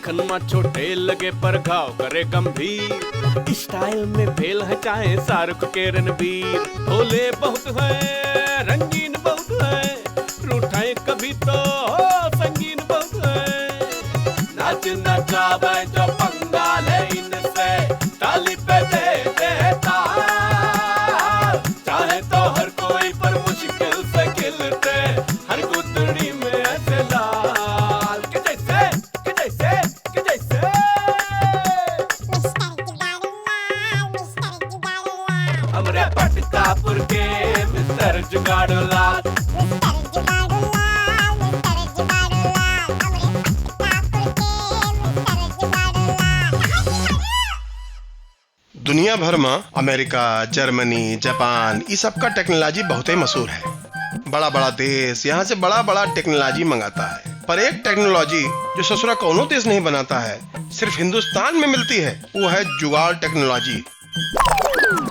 देखन में छोटे लगे पर घाव करे गंभीर। स्टाइल में फेल है चाहे शाहरुख के रणबीर। भोले बहुत है, रंगीन बहुत है, रूठाए कभी तो संगीन बहुत है। नाच नचावे जो पंगा ले इनसे, ताली पे दे देता। चाहे तो हर कोई पर मुश्किल से खिलते, हर गुदड़ी में ऐसे लाल के जैसे, के जैसे, के जैसे। हमरे पटकापुर के मिस्टर जुगाड़ू लाल। दुनिया भर में अमेरिका, जर्मनी, जापान ये सब का टेक्नोलॉजी बहुत ही मशहूर है। बड़ा बड़ा देश यहाँ से बड़ा बड़ा टेक्नोलॉजी मंगाता है, पर एक टेक्नोलॉजी जो ससुरा कौनो देश नहीं बनाता है, सिर्फ हिंदुस्तान में मिलती है, वो है जुगाड़ टेक्नोलॉजी।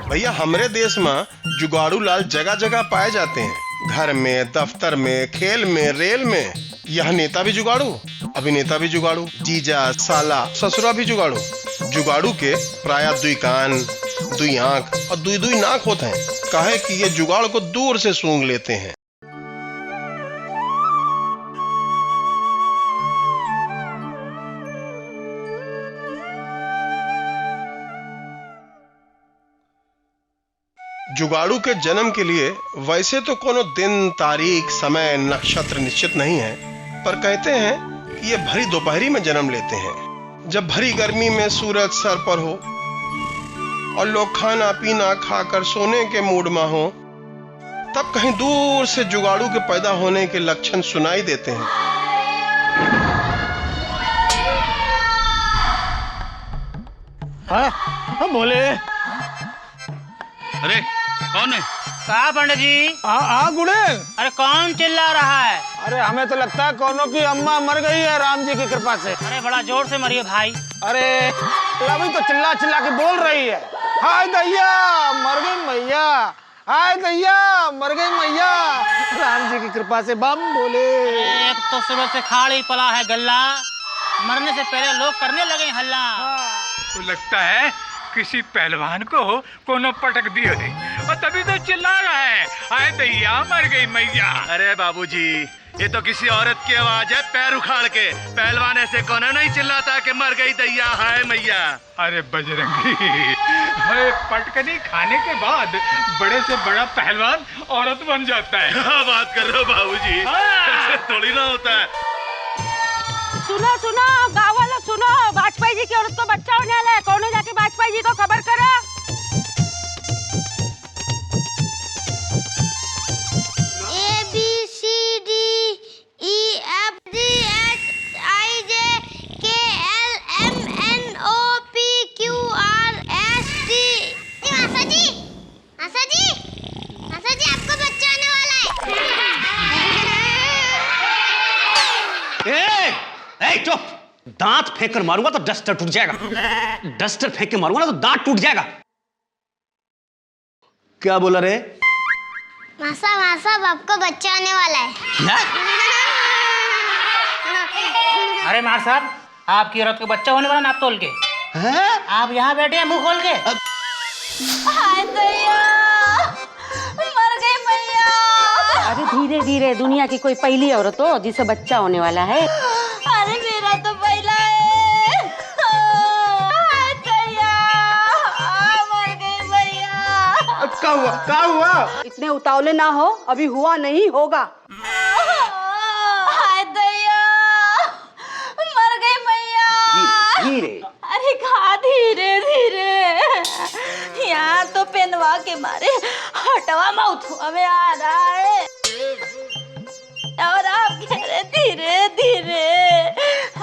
भैया हमारे देश में जुगाड़ू लाल जगह जगह पाए जाते हैं, घर में, दफ्तर में, खेल में, रेल में। यह नेता भी जुगाड़ू, अभिनेता भी जुगाड़ू, जीजा, साला, ससुरा भी जुगाड़ू। जुगाड़ू के प्राय 2 कान, 2 आंख और 2 नाक होते हैं, काहे कि ये जुगाड़ को दूर से सूंघ लेते हैं। जुगाड़ू के जन्म के लिए वैसे तो कोनो दिन, तारीख, समय, नक्षत्र निश्चित नहीं है, पर कहते हैं कि ये भरी दोपहरी में जन्म लेते हैं, जब भरी गर्मी में सूरज सर पर हो और लोग खाना पीना खाकर सोने के मूड में हो, तब कहीं दूर से जुगाड़ू के पैदा होने के लक्षण सुनाई देते हैं। हाँ बोले। अरे कौन है? कहा पंडित जी? गुड़े। अरे कौन चिल्ला रहा है? अरे हमें तो लगता है कोनो की अम्मा मर गई है राम जी की कृपा से। अरे बड़ा जोर से मरिए भाई। अरे अभी तो चिल्ला चिल्ला के बोल रही है, हाय दैया मर गई मैया, हाय दैया मर गई मैया, राम जी की कृपा से बम बोले। एक तो सुबह से खाड़ी पला है गल्ला, मरने से पहले लोग करने लगे हल्ला। तो लगता है किसी पहलवान को कोनो पटक दिए थे और तभी तो चिल्ला रहा है, आए दैया मर गई मैया। अरे बाबूजी, ये तो किसी औरत की आवाज है पैर उखाड़ के। पहलवान ऐसे कौन नहीं चिल्लाता कि मर गई दैया, हाय मैया। अरे बजरंगी, अरे पटकनी खाने के बाद बड़े से बड़ा पहलवान औरत बन जाता है। क्या बात कर रहे हो बाबूजी, ऐसे थोड़ी ना होता है। सुनो सुनो गाँव वालों सुनो, वाजपेयी जी की औरत को बच्चा होने वाला है, कौन है जाके वाजपेयी जी को खबर करा। चुप, दांत फेंक कर मारूंगा तो डस्टर टूट जाएगा, डस्टर फेंक के मारूंगा ना तो दांत टूट जाएगा। क्या बोला रे? मासा मासा आपको बच्चा होने वाला है। क्या? अरे मार साहब, आपकी औरत को बच्चा होने वाला नाप तोल के हैं? आप यहाँ बैठे हैं मुंह खोल के। हाय दैया मर गई मैया। अरे धीरे धीरे, दुनिया की कोई पहली औरत हो जिसे बच्चा होने वाला है। अरे मेरा तो पहला है। हाय दैया मर गई मैया। क्या हुआ, क्या हुआ? इतने उतावले ना हो, अभी हुआ नहीं होगा। हाय दैया मर गई मैया। धीरे। अरे कहा धीरे धीरे, यहाँ तो पेनवा के मारे हटवा माउथ हमें आ रहा है और आप कह रहे धीरे धीरे।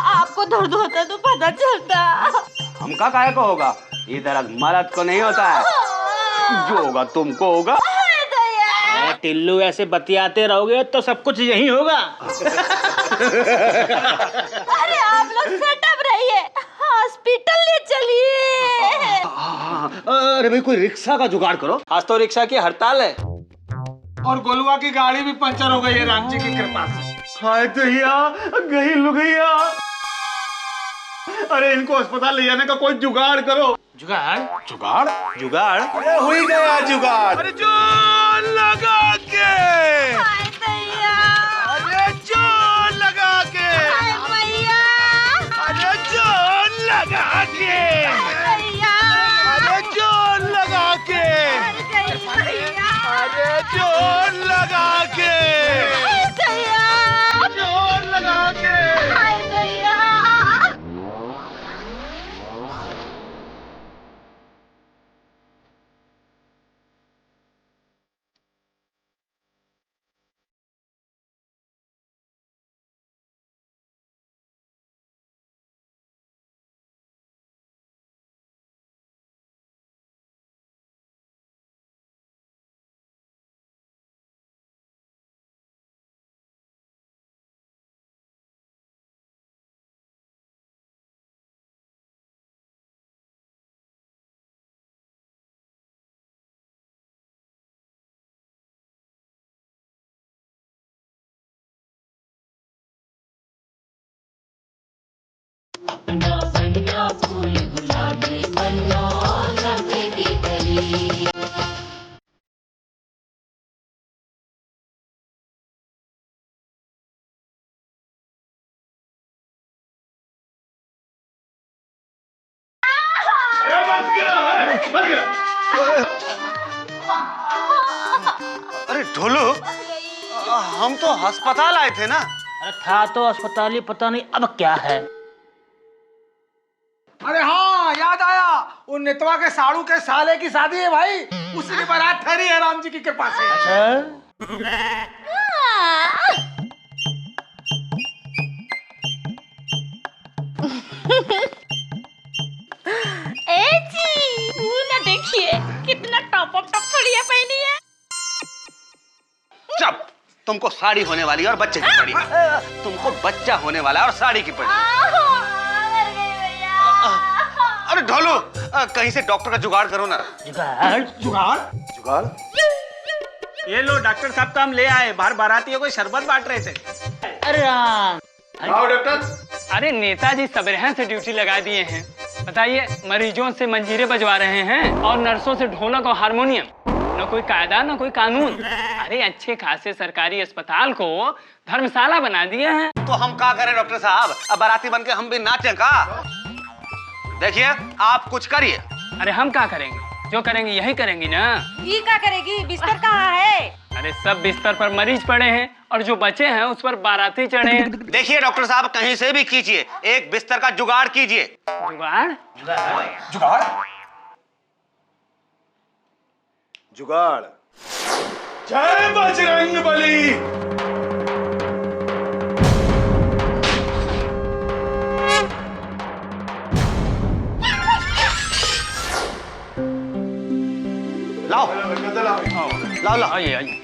आपको दर्द होता तो पता चलता। हमका काहे को होगा, ये दर्द मर्द को नहीं होता है, जो होगा तुमको होगा। टिल्लू ऐसे बतियाते रहोगे तो सब कुछ यही होगा। अरे आप लोग सेटअप रहिए, हॉस्पिटल ले चलिए। अरे भाई कोई रिक्शा का जुगाड़ करो। आज तो रिक्शा की हड़ताल है और गोलुआ की गाड़ी भी पंचर हो गई है राम जी की कृपा से। हाय दैया गई लुगैया। अरे इनको अस्पताल ले जाने का कोई जुगाड़ करो। जुगाड़? जुगाड़? जुगाड़? अरे हो ही गया जुगाड़। अरे जोर लगा के, हाय दैया, अरे जोर लगा के, हाय मैया, अरे जोर लगा के, दैया, अरे जोर लगा के, मर गई मैया, अरे जोर लगा के, हाय दैया, जोर लगा के। हाय दैया। अरे ढोलू, हम तो अस्पताल आए थे ना। अरे था तो अस्पताल ही, पता नहीं अब क्या है। अरे हाँ याद आया, वो नेतवा के साड़ू के साले की शादी है भाई, उसी की बारात ठहरी है राम जी की कृपा से। ए जी, वो ना देखिए कितना टॉप अप टॉप थोड़ी पहनी है। चुप, तुमको साड़ी होने वाली है और बच्चे की पड़ी। तुमको बच्चा होने वाला है और साड़ी की पड़ी। मर गई भैया। अरे ढोलू, कहीं से डॉक्टर का जुगाड़ करो ना। जुगाड़? जुगाड़? जुगाड़? ये लो डॉक्टर साहब का हम ले आए, बाहर बारातियों को शरबत बांट रहे थे। अरे राम। आओ डॉक्टर। अरे नेताजी सबेरे से ड्यूटी लगा दिए हैं। बताइए, मरीजों से मंजीरे बजवा रहे हैं और नर्सों से ढोलक और हारमोनियम। न कोई कायदा न कोई कानून। अरे अच्छे खासे सरकारी अस्पताल को धर्मशाला बना दिए हैं। तो हम क्या करें डॉक्टर साहब, अब बाराती बन के हम भी नाचें का? देखिए, आप कुछ करिए। अरे हम क्या करेंगे, जो करेंगे यही करेंगी ना। ये क्या करेगी, बिस्तर कहाँ है? अरे सब बिस्तर पर मरीज पड़े हैं और जो बचे हैं उस पर बाराती चढ़े हैं। देखिए डॉक्टर साहब, कहीं से भी कीजिए, एक बिस्तर का जुगाड़ कीजिए। जुगाड़? जुगाड़? जुगाड़। जय बजरंगबली। लाओ लाओ लाओ। आइए आइए।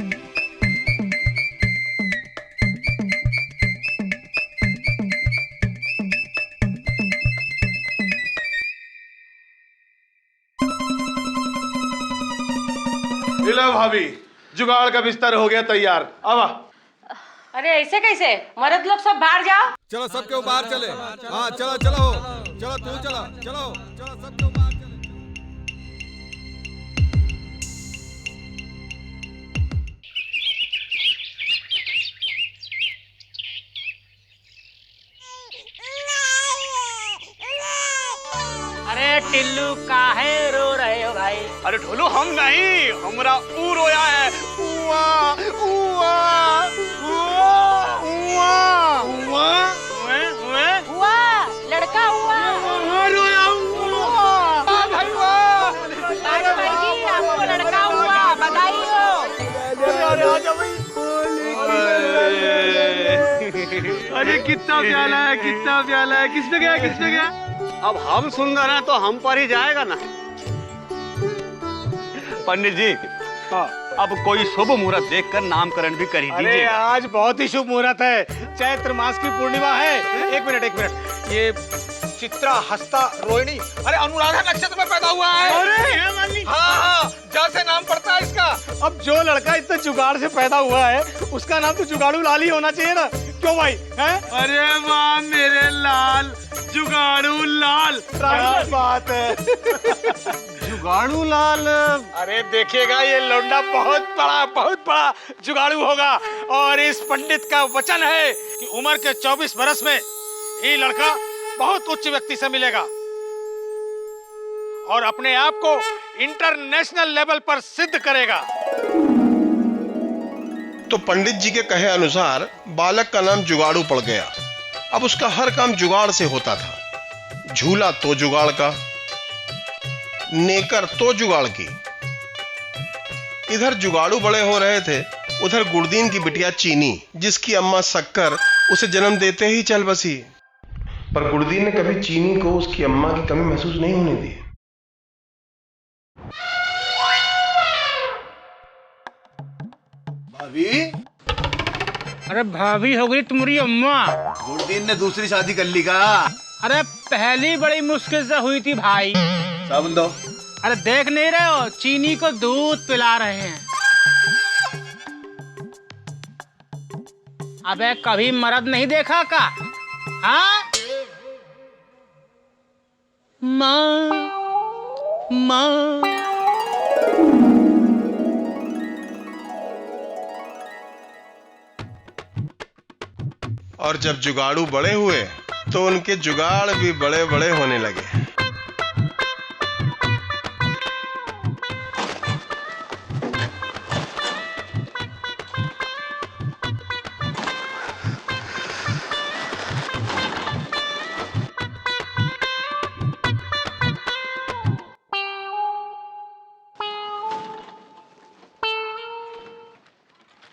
लो भाभी, जुगाड़ का बिस्तर हो गया तैयार। अब अरे ऐसे कैसे, मर्द लोग सब बाहर जाओ। चलो सब क्यों बाहर चले। हाँ चलो चलो चलो, तू चलो चलो चलो, सब क्यों बाहर चले। अरे टिल्लू काहे रो रहे हो भाई? अरे ढोलू, हम नहीं, हमारा ऊ रोया है। उआ उआ उआ उआ उआ हुआ लड़का हुआ। रोया हुआ। भाई वाह। भाई जी, आपको लड़का हुआ, बधाई हो। अरे कितना प्याला है, कितना प्याला है। किस पे गया, किस पे गया? अब हम सुंदर हैं तो हम पर ही जाएगा ना। पंडित जी, अब कोई शुभ मुहूर्त देखकर नामकरण भी कर ही अरे दीजिए। आज बहुत ही शुभ मुहूर्त है, चैत्र मास की पूर्णिमा है। एक मिनट एक मिनट, ये चित्रा हस्ता रोहिणी, अरे अनुराधा नक्षत्र में पैदा हुआ है। अरे हाँ, जैसे नाम पड़ता है इसका। अब जो लड़का इतने जुगाड़ से पैदा हुआ है, उसका नाम तो जुगाड़ू लाल ही होना चाहिए ना। क्यों भाई? हैं? अरे वाह मेरे लाल, जुगाड़ू लाल। क्या बात है। जुगाड़ू लाल। अरे देखिएगा ये लौंडा बहुत बड़ा जुगाड़ू होगा। और इस पंडित का वचन है कि उम्र के 24 बरस में ये लड़का बहुत उच्च व्यक्ति से मिलेगा और अपने आप को इंटरनेशनल लेवल पर सिद्ध करेगा। तो पंडित जी के कहे अनुसार बालक का नाम जुगाड़ू पड़ गया। अब उसका हर काम जुगाड़ से होता था। झूला तो जुगाड़ का, नेकर तो जुगाड़ की। इधर जुगाड़ू बड़े हो रहे थे, उधर गुरदीन की बिटिया चीनी, जिसकी अम्मा शक्कर उसे जन्म देते ही चल बसी। पर गुरदीन ने कभी चीनी को उसकी अम्मा की कमी महसूस नहीं होने दी। भाभी। अरे भाभी हो गई तुम्हारी अम्मा। गुरदीन ने दूसरी शादी कर ली का? अरे पहली बड़ी मुश्किल से हुई थी भाई। साबुन दो। अरे देख नहीं रहे हो, चीनी को दूध पिला रहे हैं। अबे कभी मर्द नहीं देखा का? हाँ? माँ माँ। और जब जुगाड़ू बड़े हुए तो उनके जुगाड़ भी बड़े बड़े होने लगे।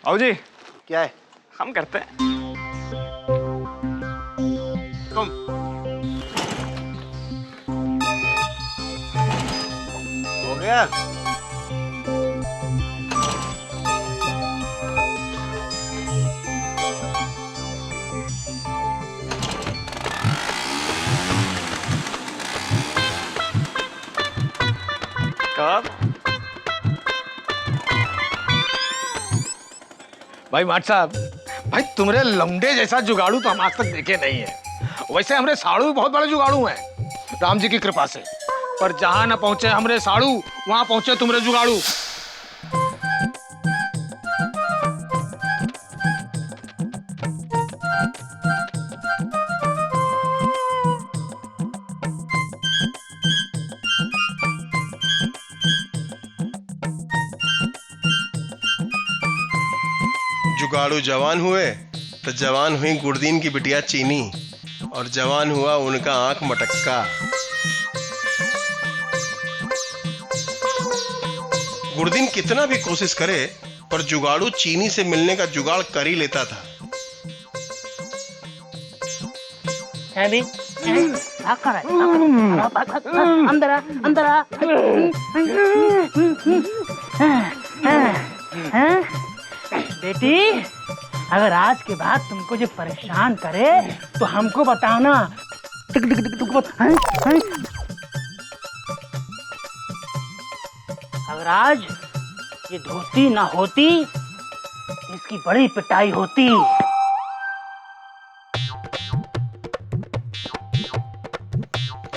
आओ जी। क्या है? हम करते हैं। तुम हो गया? कब? भाई माट साहब, भाई तुम्हारे लौंडे जैसा जुगाड़ू तो हम आज तक देखे नहीं है। वैसे हमरे साड़ू भी बहुत बड़े जुगाड़ू हैं, राम जी की कृपा से। पर जहां न पहुंचे हमरे साड़ू, वहां पहुंचे तुम्हारे जुगाड़ू। जुगाड़ू जवान हुए तो जवान हुई गुरदीन की बिटिया चीनी, और जवान हुआ उनका आंख मटक्का। गुरदीन कितना भी कोशिश करे पर जुगाड़ू चीनी से मिलने का जुगाड़ कर ही लेता था। है भी? भाग कर अंदर आ, अंदर आ। बेटी, अगर आज के बाद तुमको जो परेशान करे तो हमको बताना। अगर आज ये धोती ना होती, इसकी बड़ी पिटाई होती।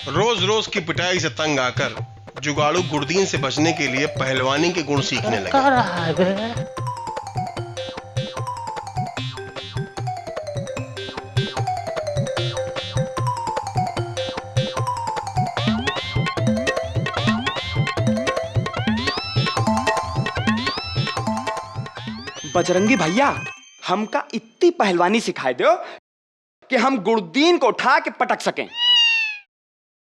रोज रोज की पिटाई से तंग आकर जुगाड़ू गुरदीन से बचने के लिए पहलवानी के गुण सीखने लगा। कर रहा है बे? बजरंगी भैया, हमका इतनी पहलवानी सिखाए दो कि हम गुरदीन को उठा के पटक सकें।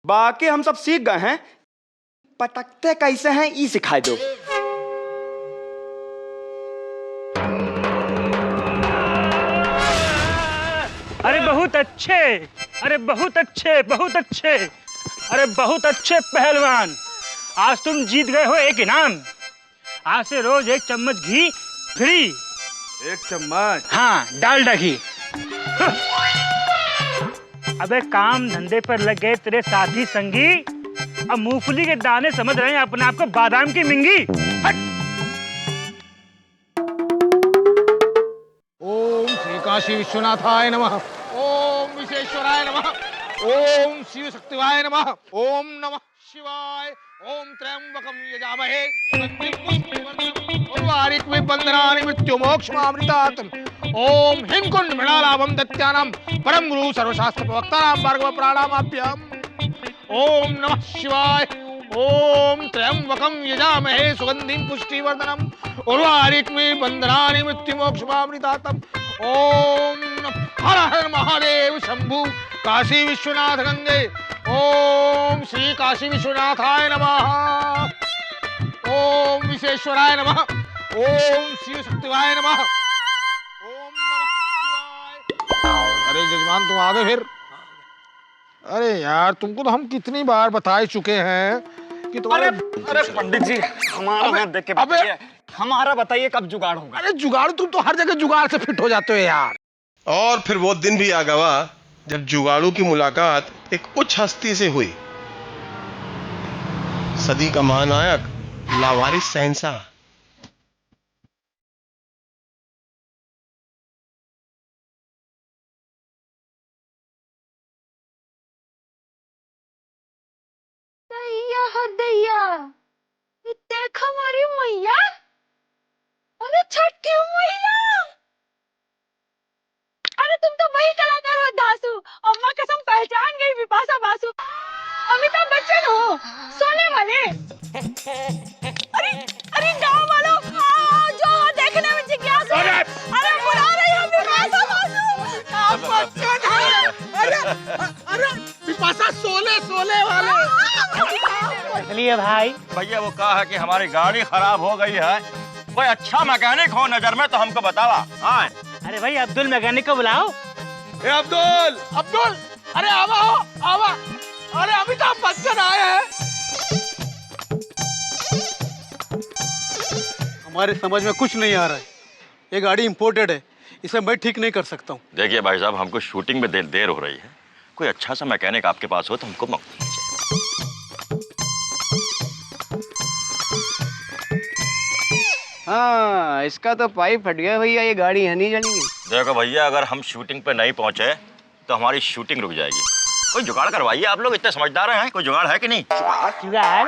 बाकी हम सब सीख गए हैं, पटकते कैसे हैं ये सिखाए दो। अरे बहुत अच्छे, अरे बहुत अच्छे, बहुत अच्छे, अरे बहुत अच्छे पहलवान। आज तुम जीत गए हो एक इनाम। आज से रोज 1 चम्मच घी फ्री। 1 चम्मच? हाँ, डालडा घी। अबे काम धंधे पर लग गए तेरे साथी संगी, अब मूंगफली के दाने समझ रहे हैं अपने आप को बादाम की मिंगी। हट। ओम श्री काशी विश्वनाथाय नमः। ओम विश्वेश्वराय नमः। ओम शिव शक्तिवाय नमः। ओम नमः शिवाय। ओम त्र्यंबकं यजामहे उर्वारुकमिव बन्धनानि मृत्युमोक्षमामृतात्। ओम हिमकुंड मृणालाभं दत्यानां परम गुरु सर्वशास्त्र प्रवक्तानां भार्गव प्राणामाभ्याम्। ओम नमः शिवाय। ओम त्र्यंबकं यजामहे सुगंधिं पुष्टिवर्धनम् उर्वारुकमिव बन्धनानि मृत्युमोक्षमामृतात्। ओम हर हर महादेव शंभु काशी विश्वनाथ गंगे। ओम श्री काशी विश्वनाथाय नमः। ओम विश्वेश्वराय नमः। ओम शिव शक्तिवाय नमः। ओम नमः शिवाय। अरे जजमान तुम आ गए फिर। अरे यार तुमको तो हम कितनी बार बता चुके हैं कि तुम्हारे। अरे पंडित जी हमारा हाथ देख के बताइए, हमारा बताइए कब जुगाड़ होगा। अरे जुगाड़, तुम तो हर जगह जुगाड़ से फिट हो जाते हो यार। और फिर वो दिन भी आ गवा जब जुगाड़ू की मुलाकात एक उच्च हस्ती से हुई। सदी का महानायक लावारिस शहंशाह। दैया हो दैया, ये देख हमारी मैया। अरे छठी मैया, अरे तुम तो वही कलाकार हो दासू। अम्मा कसम पहचान गई बिपाशा बासु। अमिताभ बच्चन हो, सोने वाले। अरे अरे गाँव वालों आओ, जो देखने में जिज्ञासु। अरे बुला रही हो बिपाशा बासु। आप बच्चन हैं। अरे बिपाशा सोले सोले वाले। चलिए भाई। भैया वो कहा है कि हमारी गाड़ी खराब हो गई है, कोई अच्छा मैकेनिक हो नजर में तो हमको बतावा। हाँ अरे भाई अब्दुल मैकेनिक को बुलाओ। ए अब्दुल, अब्दुल, अरे आवा हो, आवा। अरे अमिताभ बच्चन आए हैं। हमारे समझ में कुछ नहीं आ रहा है। ये गाड़ी इंपोर्टेड है, इसे मैं ठीक नहीं कर सकता हूँ। देखिए भाई साहब, हमको शूटिंग में देर हो रही है, कोई अच्छा सा मैकेनिक आपके पास हो तो हमको मौका दीजिए। हाँ इसका तो पाइप फट गया भैया, ये गाड़ी है नहीं चलेंगी। देखो भैया, अगर हम शूटिंग पे नहीं पहुंचे तो हमारी शूटिंग रुक जाएगी। कोई जुगाड़ करवाइए, आप लोग इतने समझदार हैं, कोई जुगाड़ है कि नहीं? जुगाड़?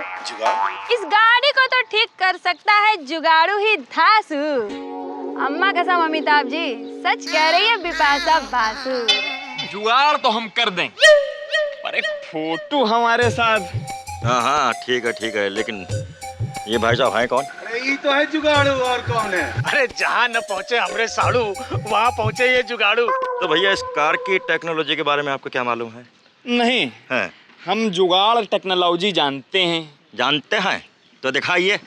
इस गाड़ी को तो ठीक कर सकता है जुगाड़ू ही धासु। अम्मा कसम अमिताभ जी, सच कह रही है बिपाशा बासु। जुगाड़ तो हम कर दें, पर एक फोटो हमारे साथ। हाँ ठीक है, लेकिन ये भाई साहब हैं कौन? अरे ये तो है जुगाड़ू, और कौन है? अरे जहाँ न पहुँचे हमरे साड़ू, वहाँ पहुँचे ये जुगाड़ू। तो भैया इस कार की टेक्नोलॉजी के बारे में आपको क्या मालूम है? नहीं है? हम जुगाड़ टेक्नोलॉजी जानते हैं। जानते हैं तो दिखाइए।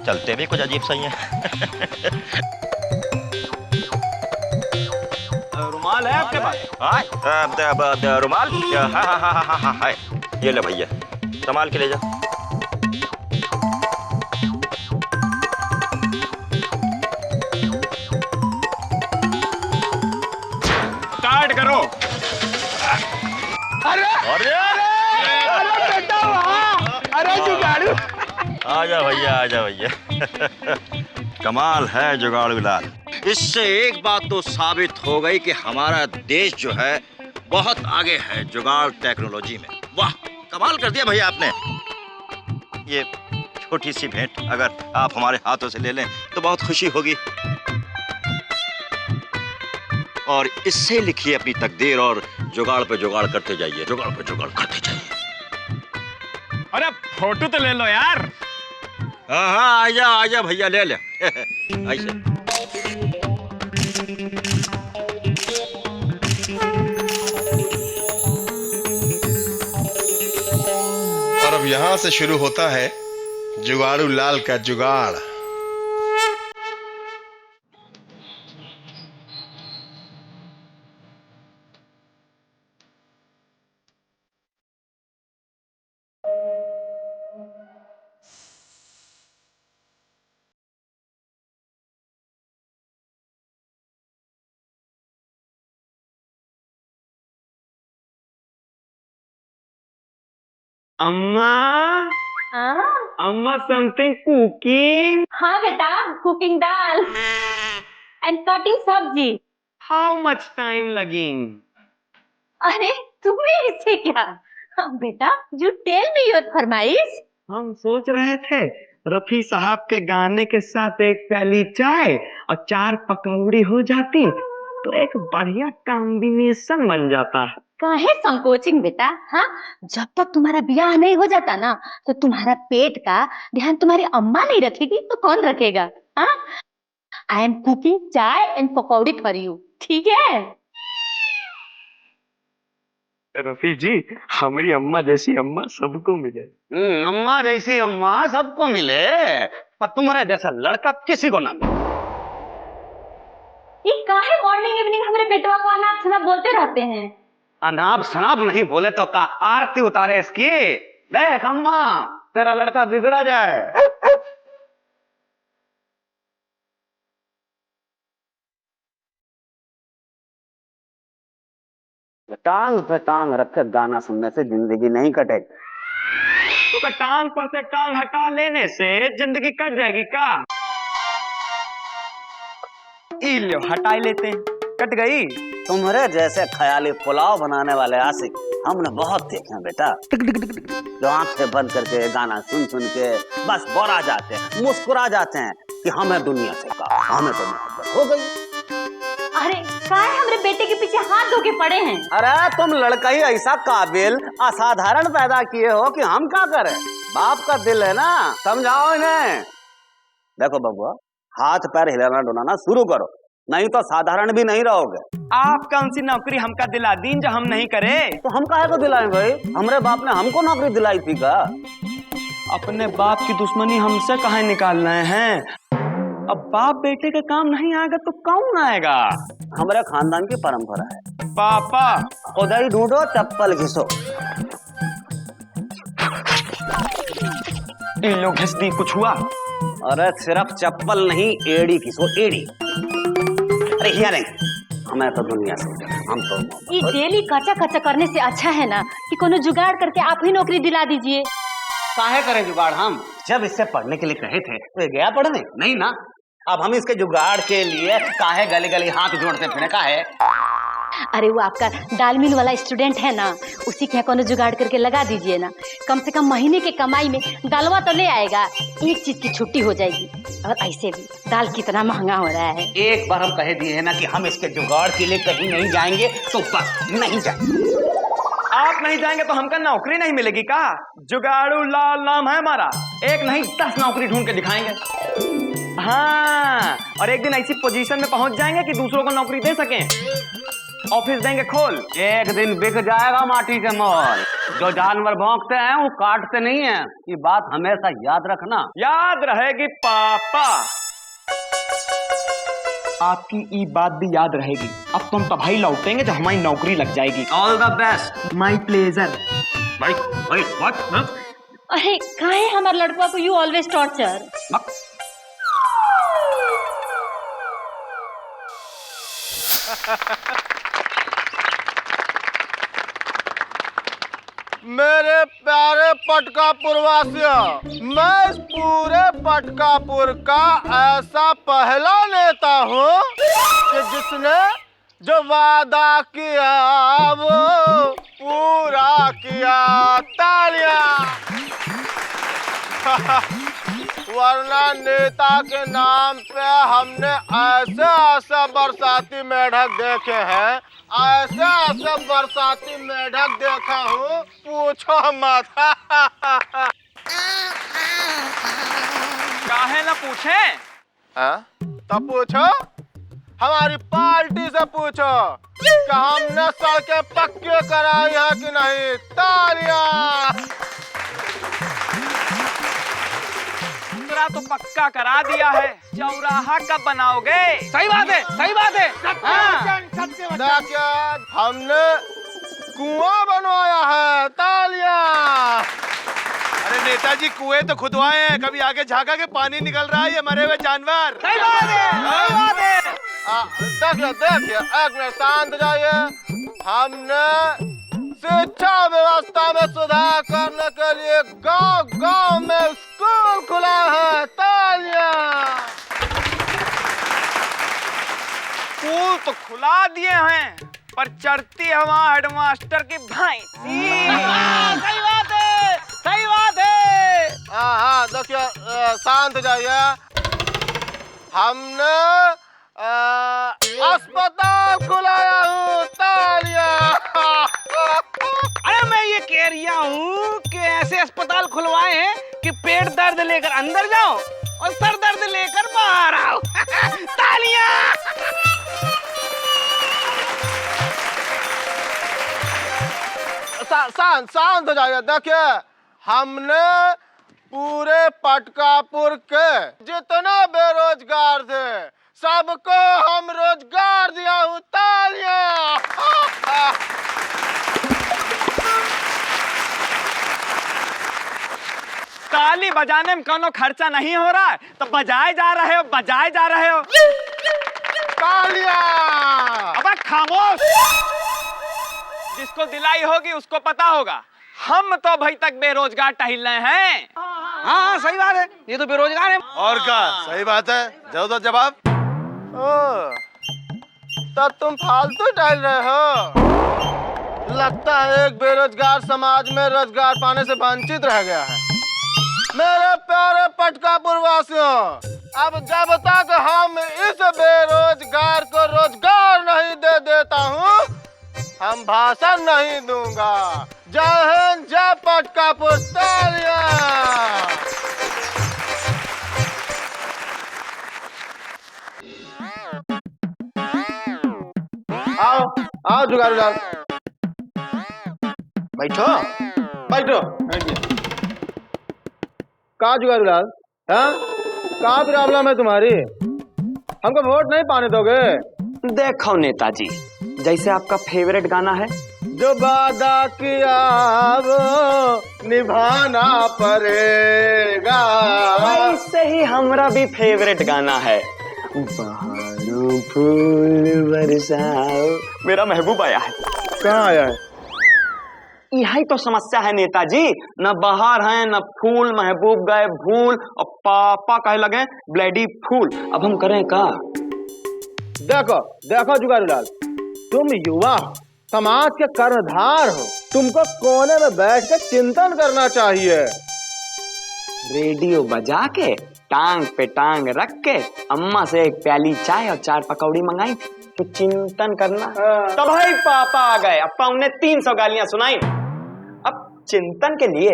चलते भी कुछ अजीब सा ही है। रुमाल है आपके पास? हाँ रुमाल? हाँ है। ये ले भैया, संभाल के ले जा। स्टार्ट करो। अरे बेटा वहाँ, अरे जुगाड़ू। आजा भैया। कमाल है जुगाड़ू लाल। इससे एक बात तो साबित हो गई कि हमारा देश जो है बहुत आगे है जुगाड़ टेक्नोलॉजी में। वाह, कमाल कर दिया भैया आपने। ये छोटी सी भेंट अगर आप हमारे हाथों से ले लें तो बहुत खुशी होगी। और इससे लिखिए अपनी तकदीर और जुगाड़ पे जुगाड़ करते जाइए, जुगाड़ पे जुगाड़ करते जाइए। अरे फोटो तो ले लो यार। हाँ आजा भैया, ले ले। ऐसे और अब यहां से शुरू होता है जुगाड़ू लाल का जुगाड़। अम्मा अम्मा समथिंग कुकिंग। हाँ बेटा, cooking dal and cutting sabzi. How much time लगेंग? अरे तुम्हें इससे क्या? हाँ, बेटा यू टेल मी योर फरमाइश। हम सोच रहे थे रफी साहब के गाने के साथ एक प्याली चाय और 4 पकौड़ी हो जाती तो एक बढ़िया कॉम्बिनेशन बन जाता। काहे संकोचिंग बेटा? हाँ, जब तक तुम्हारा ब्याह नहीं हो जाता ना तो तुम्हारा पेट का ध्यान तुम्हारी अम्मा नहीं रखेगी तो कौन रखेगा? हाँ, आई एम कुकिंग चाय एंड पकौड़ी फॉर यू, ठीक है? रफी जी, हमारी अम्मा जैसी अम्मा सबको मिले। अम्मा जैसी अम्मा सबको मिले, पर तुम्हारे जैसा लड़का किसी को ना मिले। ये काहे मॉर्निंग इवनिंग हमारे बेटवा को अनाप शनाप बोलते रहते हैं? अनाप शनाप नहीं बोले तो का आरती उतारे इसकी। देख अम्मा, तेरा लड़का बिगड़ा जाए। टांग पे टांग रख कर गाना सुनने से जिंदगी नहीं कटेगी। तो टांग पर से टांग हटा लेने से जिंदगी कट जाएगी का? लो हटा लेते हैं, कट गई। तुम्हारे जैसे ख्याली पुलाव बनाने वाले आशिक हमने बहुत देखे हैं बेटा, जो आंखें बंद करके गाना सुन सुन के बस बोरा जाते हैं, मुस्कुरा जाते हैं कि हमें दुनिया से कहा, हमें तो मोहब्बत हो गई। अरे काहे हमारे बेटे के पीछे हाथ धो के पड़े हैं? अरे तुम लड़का ही ऐसा काबिल असाधारण पैदा किए हो कि हम क्या करें। बाप का दिल है ना, समझाओ इन्हें। देखो बबुआ, हाथ पैर हिलाना डुलाना शुरू करो, नहीं तो साधारण भी नहीं रहोगे। आप कौन सी नौकरी हमका दिला दीन जो हम नहीं करे? तो हम काहे को दिलाएं भाई? हमारे बाप ने हमको नौकरी दिलाई थी का? अपने बाप की दुश्मनी हमसे कहाँ निकाल रहे हैं? अब बाप बेटे का काम नहीं आएगा तो कौन आएगा? हमारे खानदान की परंपरा है। पापा उधर ही ढूंढो, चप्पल घिसो। इन लोग घिस दी, कुछ हुआ? अरे सिर्फ चप्पल नहीं, एड़ी घिसो, एड़ी। अरे हिया नहीं, हमें तो दुनिया से, हम तो ये डेली कच्चा कच्चा करने से अच्छा है ना कि कोनो जुगाड़ करके आप ही नौकरी दिला दीजिए। काहे करें जुगाड़? हम जब इससे पढ़ने के लिए कहे थे तो ये गया पढ़ने नहीं ना। अब हम इसके जुगाड़ के लिए काहे गली गली हाथ जोड़ते फिरे काहे? अरे वो आपका दाल मिल वाला स्टूडेंट है ना, उसी के यहाँ कोनो जुगाड़ करके लगा दीजिए ना। कम से कम महीने के कमाई में दालवा तो ले आएगा, एक चीज की छुट्टी हो जाएगी। और ऐसे भी दाल कितना महंगा हो रहा है। एक बार हम कहे दिए है ना कि हम इसके जुगाड़ के लिए कहीं नहीं जाएंगे तो बस नहीं जाएंगे। आप नहीं जाएंगे तो हमका नौकरी नहीं मिलेगी का? जुगाड़ू लाल नाम है हमारा, एक नहीं 10 नौकरी ढूंढ के दिखाएंगे। हाँ, और एक दिन ऐसी पोजीशन में पहुंच जाएंगे कि दूसरों को नौकरी दे सकें। ऑफिस देंगे खोल, एक दिन बिक जाएगा माटी के मोल। जो जानवर भौंकते हैं वो काटते नहीं है, ये बात हमेशा याद रखना। याद रहेगी पापा, आपकी ये बात भी याद रहेगी। अब तुम तबाही लौटेंगे जब हमारी नौकरी लग जाएगी। All the best. My pleasure. भाई व्हाट? अरे काहे हमारे लड़का को यू ऑलवेज टॉर्चर? मेरे प्यारे पटकापुर वासियों, मैं इस पूरे पटकापुर का ऐसा पहला नेता हूँ कि जिसने जो वादा किया वो पूरा किया। तालियां। वरना नेता के नाम पे हमने ऐसे ऐसे बरसाती मेढक देखे हैं, ऐसे ऐसे बरसाती मेढक देखा हूँ, पूछो मत। काहे ना पूछे? तब पूछो, हमारी पार्टी से पूछो कि हमने सड़कें पक्के कराई है कि नहीं। तालियां। तो पक्का करा दिया है, चौराहा कब बनाओगे? सही बात है, सही बात है। देखिए, हमने कुआं बनवाया है। तालियां। अरे नेताजी, कुएं तो खुदवाए हैं, कभी आगे झांका के पानी निकल रहा है, ये मरे हुए जानवर। सही बात है, सही बात है। देखिए, एक मिनट शांत जाइए। हमने शिक्षा व्यवस्था में सुधार करने के लिए गांव-गांव में स्कूल खुला है। तालियां। स्कूल तो खुला दिए हैं, पर चढ़ती है वहाँ हेडमास्टर की भैंसी। सही बात है, सही बात है। हाँ, देखिए, शांत जाइए। हमने अस्पताल खुलाया हूँ। तालियां। अरे मैं ये कह रिया हूँ कि ऐसे अस्पताल खुलवाए हैं कि पेट दर्द लेकर अंदर जाओ और सर दर्द लेकर बाहर आओ। तालियां। शांत हो जाइए। देखिए, हमने पूरे पटकापुर के जितना बेरोजगार थे सबको हम रोजगार दिया हूँ। तालियां। ताली बजाने में कोनो खर्चा नहीं हो रहा है तो बजाए जा रहे हो, बजाए जा रहे हो। तालियां। अबे खामोश। जिसको दिलाई होगी उसको पता होगा। हम तो भाई तक बेरोजगार टहल रहे हैं। हाँ, सही बात है, ये तो बेरोजगार है। और क्या सही बात है? दो तो जवाब। तब तुम फालतू टहल रहे हो। लगता है एक बेरोजगार समाज में रोजगार पाने से वंचित रह गया है। मेरे प्यारे पटकापुर वासियों, अब जब तक हम इस बेरोजगार को रोजगार नहीं दे देता हूँ, हम भाषण नहीं दूंगा। जय हिंद, जय पटकापुर। तालियां। आओ जुगारू लाल, बैठो बैठो। कहा जुगारू लाल, कहा प्रॉब्लम है तुम्हारी? हमको वोट नहीं पाने दोगे? देखो नेताजी, जैसे आपका फेवरेट गाना है, जो वादा किया वो निभाना पड़ेगा, वैसे ही हमारा भी फेवरेट गाना है, बहारों फूल बरसाओ। मेरा महबूब आया है। कहाँ आया है? यही तो समस्या है नेताजी, न बाहर है न फूल, महबूब गए भूल और पापा कहे लगे ब्लडी फूल। अब हम करें का? देखो देखो जुगारू लाल, तुम युवा हो, समाज के कर्णधार हो, तुमको कोने में बैठ कर चिंतन करना चाहिए। रेडियो बजा के टांग पे टांग रख के अम्मा से एक प्याली चाय और 4 पकौड़ी मंगाई थी, तो चिंतन करना। तब भाई पापा आ गए, अप्पा उन्हें 300 गालियां सुनाई। अब चिंतन के लिए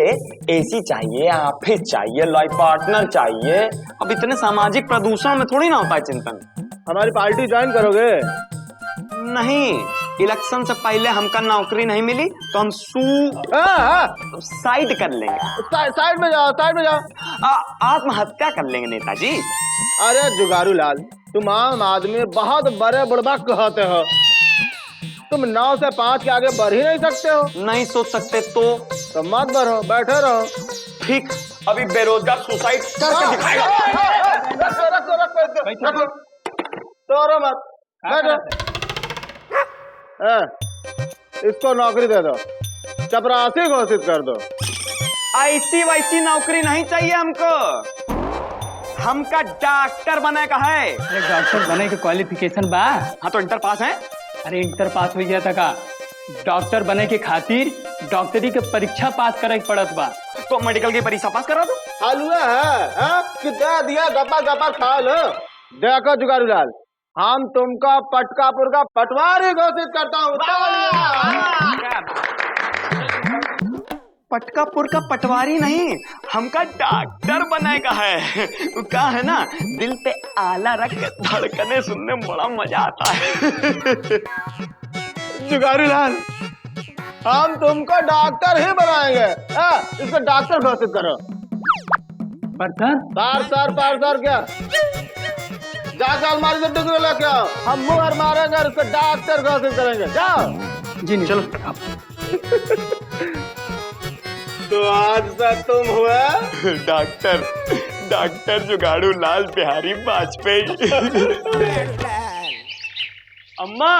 एसी चाहिए, ऑफिस चाहिए, लाइफ पार्टनर चाहिए। अब इतने सामाजिक प्रदूषण में थोड़ी ना होता है चिंतन। हमारी पार्टी ज्वाइन करोगे? नहीं, इलेक्शन से पहले हमका नौकरी नहीं मिली तो हम साइड कर लेंगे। साइड में जाओ, साइड में जाओ। आत्महत्या कर लेंगे नेताजी। अरे जुगारू लाल, तुम आम आदमी बहुत बड़े बुड़बक कहते हो, तुम 9 से 5 के आगे बढ़ ही नहीं सकते हो। नहीं सोच सकते तो मत बढ़ो, बैठे रहो। ठीक, अभी बेरोजगार सुसाइड करके दिखाएगा। रखो, तोड़ो मत, बैठो। इसको नौकरी दे दो, चपरासी घोषित कर दो। ऐसी वैसी नौकरी नहीं चाहिए हमको, हमका डॉक्टर बने का है। अरे डॉक्टर बने के क्वालिफिकेशन बा? हाँ तो इंटर पास है। अरे इंटर पास हो गया था का? डॉक्टर बने के खातिर डॉक्टरी के परीक्षा पास करे पड़त बा। तो मेडिकल की परीक्षा पास करा दो। हलवा है कितना दिया, गपा गपा खा लो। देखो जुगारू लाल, हम तुमका पटकापुर का पटवारी घोषित करता हूँ। पटकापुर का पटवारी नहीं, हमका डॉक्टर बनाएगा है। क्या है ना, दिल पे आला रख के धड़कने सुनने में बड़ा मजा आता है। जुगारू लाल, हम तुमको डॉक्टर ही बनाएंगे। इसको डॉक्टर घोषित करो। पार क्या जाकर अलमारी से डिग्री लेके आओ, हम मुहर मारेंगे और उसको डॉक्टर घोषित करेंगे। जाओ। जी नहीं, चलो। तो आज से तुम हुए डॉक्टर जुगाड़ू लाल बिहारी वाजपेयी। अम्मा,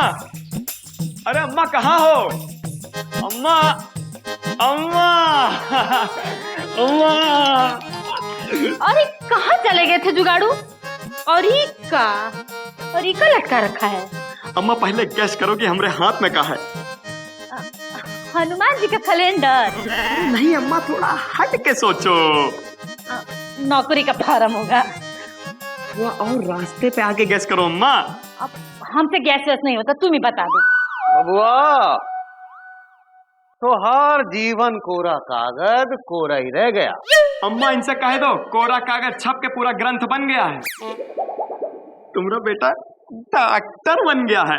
अरे अम्मा कहाँ हो? अम्मा अम्मा अम्मा। अरे कहाँ चले गए थे जुगाड़ू? और ये का लटका रखा है? अम्मा पहले गैस करो कि हमारे हाथ में क्या है। हनुमान जी का कैलेंडर? नहीं अम्मा, थोड़ा हट के सोचो। नौकरी का फार्म होगा। और रास्ते पे आके गैस करो अम्मा। अब हमसे गैस वैस नहीं होता, तुम ही बता दो। बबुआ, तो हर जीवन कोरा कागज कोरा ही रह गया। अम्मा इनसे कह दो कोरा कागज छप के पूरा ग्रंथ बन गया है। तुम्हारा बेटा डॉक्टर बन गया है।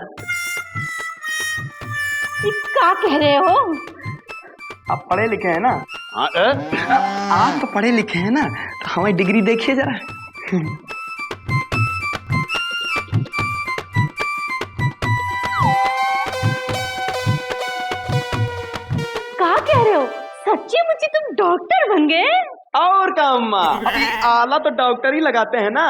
क्या कह रहे हो? आप पढ़े लिखे हैं ना? आप तो पढ़े लिखे हैं ना, तो हमारी डिग्री देखिए जरा। क्या कह रहे हो? सच्ची मुच्ची तुम डॉक्टर बन गए? और क्या अम्मा, अभी आला तो डॉक्टर ही लगाते हैं ना।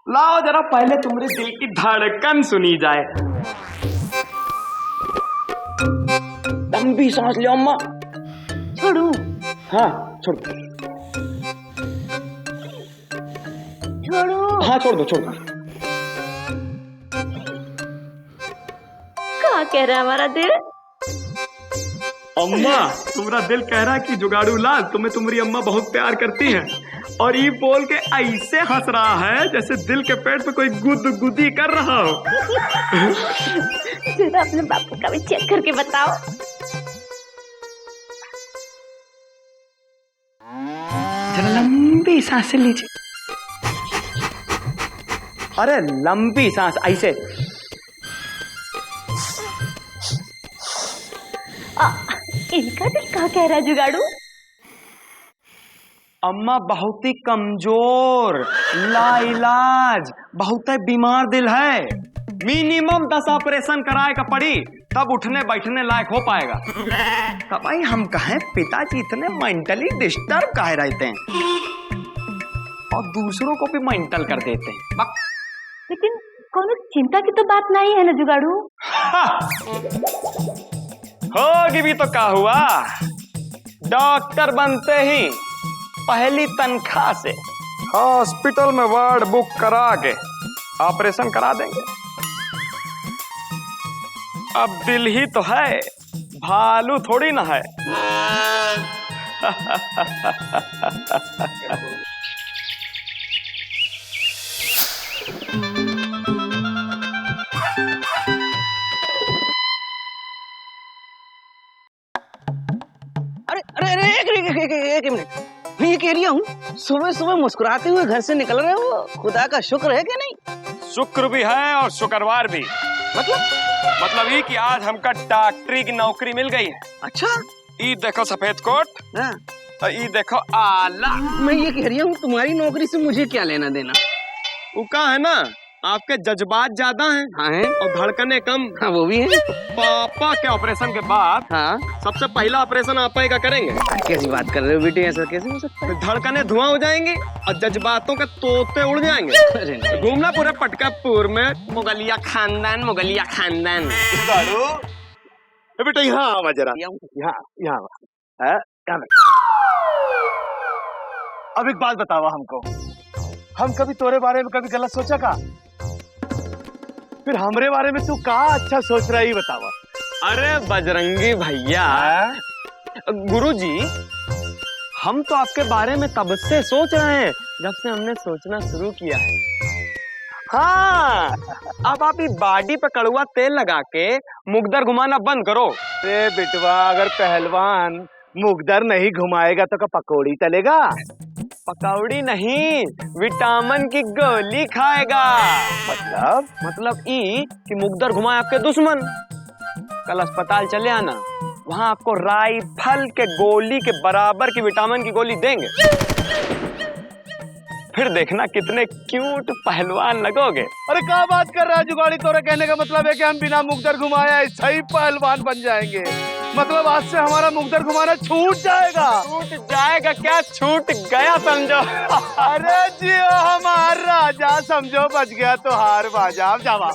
लाओ जरा पहले तुम्हारे दिल की धड़कन सुनी जाए। लंबी सांस लो अम्मा। छोड़ू? हाँ छोड़। छोड़ू? हाँ छोड़ दो, छोड़ दो। क्या कह रहा है हमारा दिल? अम्मा तुम्हारा दिल कह रहा है कि जुगाड़ू लाल तुम्हें तुम्हारी अम्मा बहुत प्यार करती है, और ये बोल के ऐसे हंस रहा है जैसे दिल के पेट पे कोई गुदगुदी कर रहा हो। जरा अपने बापू का भी चेक करके बताओ। जरा लंबी सांस लीजिए। अरे लंबी सांस ऐसे। इनका दिल क्या कह रहा है जुगाड़ू? अम्मा बहुत ही कमजोर, लाइलाज, बहुत ही बीमार दिल है। मिनिमम 10 ऑपरेशन कराए का पड़ी तब उठने बैठने लायक हो पाएगा। तब भाई हम कहें पिताजी इतने मेंटली डिस्टर्ब काहे रहते हैं और दूसरों को भी मेंटल कर देते हैं। लेकिन कोनो चिंता की तो बात नहीं है ना जुगाड़ू? होगी भी तो क्या हुआ, डॉक्टर बनते ही पहली तनख्वाह से हॉस्पिटल में वार्ड बुक करा के ऑपरेशन करा देंगे। अब दिल ही तो है, भालू थोड़ी ना है। अरे एक मिनट, मैं ये कह रही हूँ सुबह सुबह मुस्कुराते हुए घर से निकल रहे हो, खुदा का शुक्र है कि नहीं? शुक्र भी है और शुक्रवार भी। मतलब ये कि आज हमका डॉक्टरी की नौकरी मिल गई है। अच्छा, ये देखो सफेद कोट और ये देखो आला। मैं ये कह रही हूँ तुम्हारी नौकरी से मुझे क्या लेना देना? वो का है ना, आपके जज्बात ज्यादा हैं। हाँ है। और धड़कने कम। हाँ वो भी है। पापा के ऑपरेशन के बाद सबसे पहला ऑपरेशन आप ही का करेंगे। कैसी बात कर रहे हो बेटे, ऐसा कैसे हो सकता है? धड़कने धुआं हो जाएंगी और जज्बातों के तोते उड़ जाएंगे। घूमना पूरे पटकापुर में मुगलिया खानदान, मुगलिया खानदान। बेटा यहाँ आवा जरा, यहाँ अब एक बात बतावा हमको, हम कभी तोरे बारे में कभी गलत सोचा का? फिर हमरे बारे में तू का अच्छा सोच रहा है बतावा। अरे बजरंगी भैया, गुरुजी हम तो आपके बारे में तब से सोच रहे हैं जब से हमने सोचना शुरू किया है। हाँ, अब आप ये बॉडी पे कड़वा तेल लगा के मुकदर घुमाना बंद करो। बेटवा, अगर पहलवान मुकदर नहीं घुमाएगा तो क्या पकौड़ी चलेगा? पकौड़ी नहीं, विटामिन की गोली खाएगा। मतलब ई कि मुकदर घुमाए आपके दुश्मन। कल अस्पताल चले आना, वहां आपको राइफल के गोली के बराबर की विटामिन की गोली देंगे। फिर देखना कितने क्यूट पहलवान लगोगे। अरे क्या बात कर रहा है जुगाड़ी, तोरा कहने का मतलब है कि हम बिना मुकदर घुमाए सही पहलवान बन जाएंगे? मतलब आज से हमारा मुकदर घुमाना छूट जाएगा? छूट जाएगा क्या, छूट गया समझो। अरे जियो हमार राजा, समझो बच गया तो हार बाजा। जावा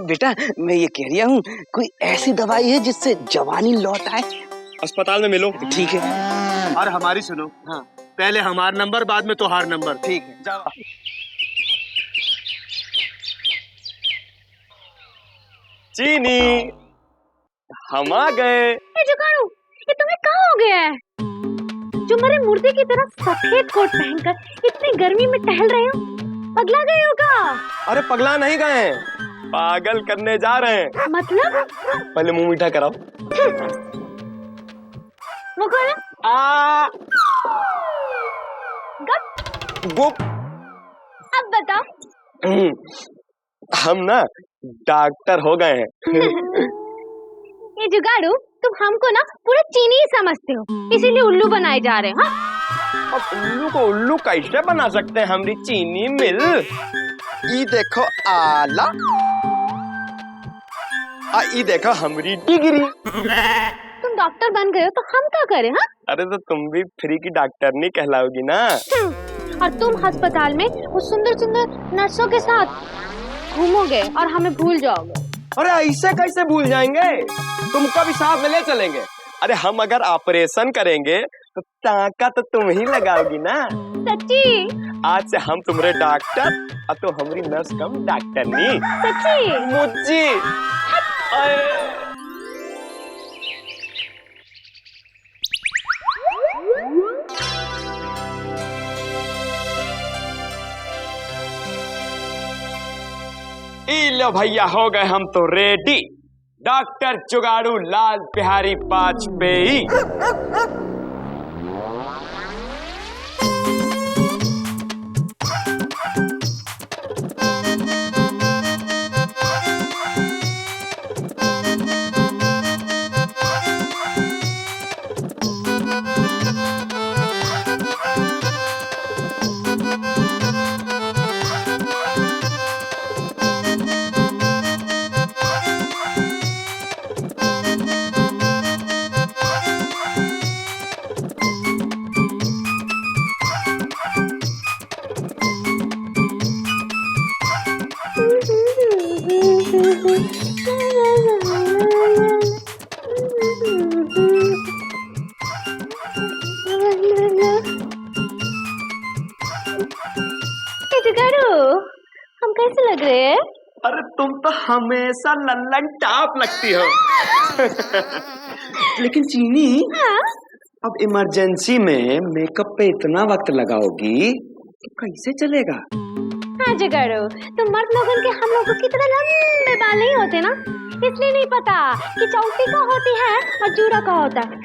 बेटा मैं ये कह रहा हूँ कोई ऐसी दवाई है जिससे जवानी लौट आए? अस्पताल में मिलो। ठीक है। और हमारी सुनो। हाँ। पहले हमारा नंबर बाद में तुम्हारा नंबर। ठीक है जाओ। चीनी हम आ गए। जुगाड़ू ये तुम्हें कहाँ हो गया है? जो मरे मुर्दे की तरह सफेद कोट पहनकर इतनी गर्मी में टहल रहे हो, पगला गए हो क्या? अरे पगला नहीं गए, पागल करने जा रहे हैं। मतलब? पहले मुंह मीठा कराओ। वो कौन है? गुप। अब बताओ। हम ना डॉक्टर हो गए हैं। ये जुगाड़ू तुम हमको ना पूरा चीनी ही समझते हो, इसीलिए उल्लू बनाए जा रहे हैं। अब उल्लू को उल्लू कैसे बना सकते हैं हमारी चीनी मिल? ये देखो आला, ये देखो हमारी डिग्री। तुम डॉक्टर बन गए हो तो हम क्या करें? हाँ? अरे तो तुम भी फ्री की डॉक्टर नहीं कहलाओगी ना। और तुम अस्पताल में उस सुंदर सुंदर नर्सों के साथ घूमोगे और हमें भूल जाओगे। अरे ऐसे कैसे भूल जाएंगे, तुमको भी साथ में ले चलेंगे। अरे हम अगर ऑपरेशन करेंगे तो टाका तो तुम ही लगाओगी ना। सच्ची? आज से हम तुम्हारे डॉक्टर और तो हमारी नर्स कम डॉक्टर नहीं। सच्ची? मुझे लो भैया हो गए हम तो रेडी। डॉक्टर जुगाड़ू लाल बिहारी वाजपेयी। हम कैसे लग रहे हैं? अरे तुम तो हमेशा लल्लन टॉप लगती हो। लेकिन चीनी, हाँ? अब इमरजेंसी में मेकअप पे इतना वक्त लगाओगी तो कैसे चलेगा? हाँ जुगाड़ू, तुम मर्द लोगों के हम लोगों की तरह लंबे बाल नहीं होते ना, इसलिए नहीं पता कि चौकी का होती है और जूड़ा का होता है।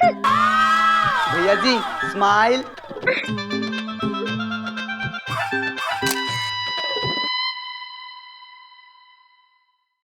भैया जी स्माइल।